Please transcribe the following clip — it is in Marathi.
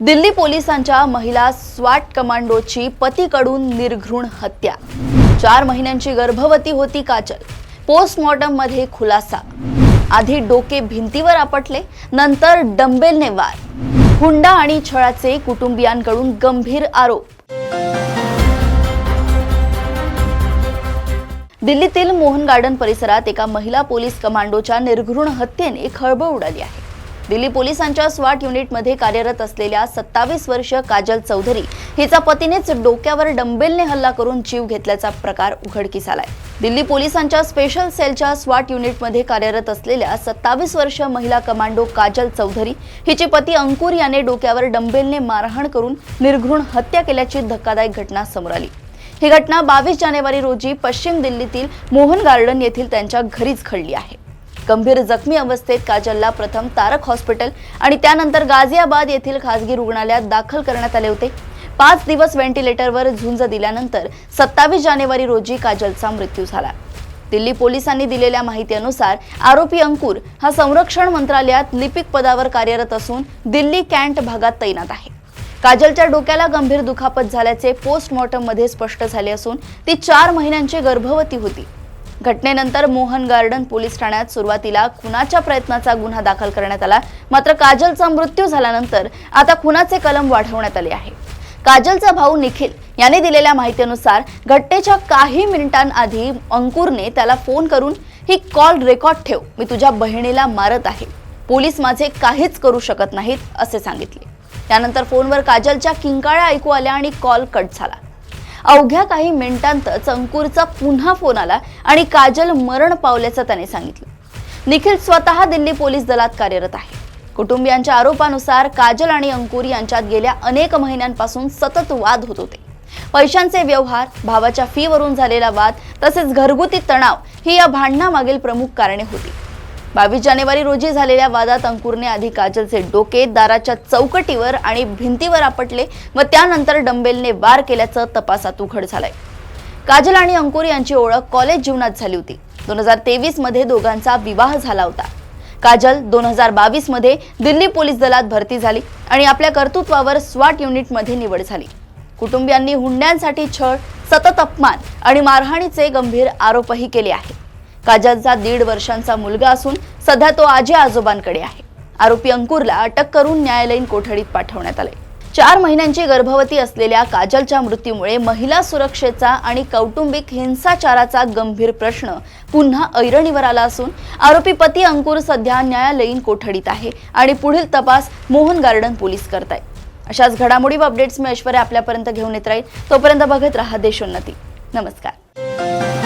दिल्ली पोलिसांच्या महिला स्वाट कमांडोची पतीकडून निर्घृण हत्या। 4 महिन्यांची गर्भवती होती काजल। पोस्टमॉर्टम मध्ये खुलासा। आधी डोके भिंतीवर आपटले, नंतर डंबेलने वार। हुंडा आणि छळाचे कुटुंबियांकडून गंभीर आरोप। दिल्लीतील मोहन गार्डन परिसरात एका महिला पोलीस कमांडोच्या निर्घृण हत्येने खळबळ उडाली आहे। दिल्ली पोलिसांच्या स्वाट युनिटमध्ये कार्यरत असलेल्या 27 वर्षीय काजल चौधरी हिचा पतीनेच डोक्यावर डंबेलने हल्ला करून जीव घेतल्याचा प्रकार उघडकीस आलाय। दिल्ली पोलिसांच्या स्पेशल सेलच्या स्वाट युनिटमध्ये कार्यरत असलेल्या 27 वर्षीय महिला कमांडो काजल चौधरी हिचे पती अंकुर याने डोक्यावर डंबेलने मारहाण करून निर्घृण हत्या केल्याची धक्कादायक घटना समोर आली। ही घटना 22 जानेवारी रोजी पश्चिम दिल्लीतील मोहन गार्डन येथील त्यांच्या घरीच घडली आहे। गंभीर जखमी अवस्थेत काजलला प्रथम तारक हॉस्पिटल आणि त्यानंतर गाझियाबाद येथील खासगी रुग्णालयात दाखल करण्यात आले होते। 5 दिवस व्हेंटिलेटरवर झुंज दिल्यानंतर 27 जानेवारी रोजी काजलचा मृत्यू झाला। दिल्ली पोलिसांनी दिलेल्या माहितीनुसार आरोपी अंकुर हा संरक्षण मंत्रालयात लिपिक पदावर कार्यरत असून दिल्ली कॅन्ट भागात तैनात आहे। काजलच्या डोक्याला गंभीर दुखापत झाल्याचे पोस्टमॉर्टम मध्ये स्पष्ट झाले असून ती 4 महिन्यांची गर्भवती होती। घटनेनंतर मोहन गार्डन पोलीस ठाण्यात सुरुवातीला खुनाच्या प्रयत्नाचा गुन्हा दाखल करण्यात आला, मात्र काजलचा मृत्यू झाल्यानंतर आता खुनाचे कलम वाढवण्यात आले आहे। काजलचा भाऊ निखिल याने दिलेल्या माहितीनुसार घटनेच्या काही मिनिटांआधी अंकुरने त्याला फोन करून ही कॉल रेकॉर्ड ठेव, मी तुझ्या बहिणीला मारत आहे, पोलीस माझे काहीच करू शकत नाहीत असे सांगितले। त्यानंतर फोनवर काजलच्या किंकाळ्या ऐकू आल्या आणि कॉल कट झाला। अवघ्या काही मिनिटांतच अंकुरचा पुन्हा फोन आला आणि काजल मरण पावल्याचं त्याने सांगितलं। निखिल स्वतः दिल्ली पोलीस दलात कार्यरत आहे। कुटुंबियांच्या आरोपानुसार काजल आणि अंकुर यांच्यात गेल्या अनेक महिन्यांपासून सतत वाद होत होते। पैशांचे व्यवहार, भावाच्या फीवरून झालेला वाद तसेच घरगुती तणाव ही या भांडणामागील प्रमुख कारणे होती। 22 जानेवारी रोजी झालेल्या वादात अंकुरने आधी काजलचे डोके दाराच्या चौकटीवर आणि भिंतीवर आपटले व त्यानंतर डंबेलने वार केल्याचं तपासात उघड झालंय। काजल आणि अंकुर यांची ओळख कॉलेज जीवनात झाली होती। 2023 मध्ये दोघांचा विवाह झाला होता। काजल 2022 मध्ये दिल्ली पोलीस दलात भरती झाली आणि आपल्या कर्तृत्वावर स्वाट युनिटमध्ये निवड झाली। कुटुंबियांनी हुंड्यांसाठी छळ, सतत अपमान आणि मारहाणीचे गंभीर आरोपही केले आहेत। काजलचा 1.5 वर्षांचा मुलगा असून सध्या तो आजी आजोबांकडे आहे। आरोपी अंकुरला अटक करून न्यायालयीन कोठडीत पाठवण्यात आले। 4 महिन्यांची गर्भवती असलेल्या काजलच्या मृत्यूमुळे महिला सुरक्षेचा आणि कौटुंबिक हिंसाचाराचा गंभीर प्रश्न पुन्हा ऐरणीवर आला असून आरोपी पती अंकुर सध्या न्यायालयीन कोठडीत आहे आणि पुढील तपास मोहन गार्डन पोलीस करतायत। अशाच घडामोडी व अपडेट्स मी ऐश्वर्या आपल्यापर्यंत घेऊन येत राहील। तोपर्यंत बघत रहा देशोन्नती। नमस्कार।